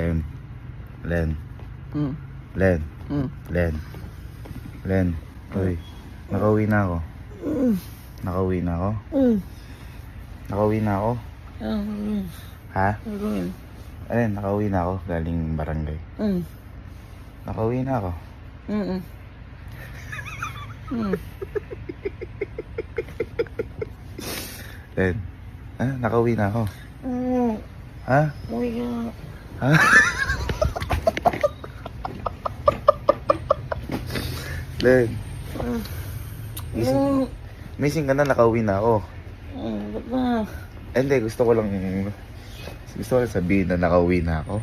Len. Len. Mm. Len. Mm. Len. Len. Uy. Nakauwi na ako. Mm. Nakauwi na ako. Mm. Nakauwi na ako. Mm. Ha? Mm. Ayun, nakauwi na ako. Galing barangay. Mm. Nakauwi na ako. Mm. Mm. Len. Ha? Nakauwi na ako. Mm. Ha? Uy, Ha? Len. Mm. Missing ka na, nakauwi na ako. Ba't ba? Hindi, gusto ko lang sabihin na nakauwi na ako.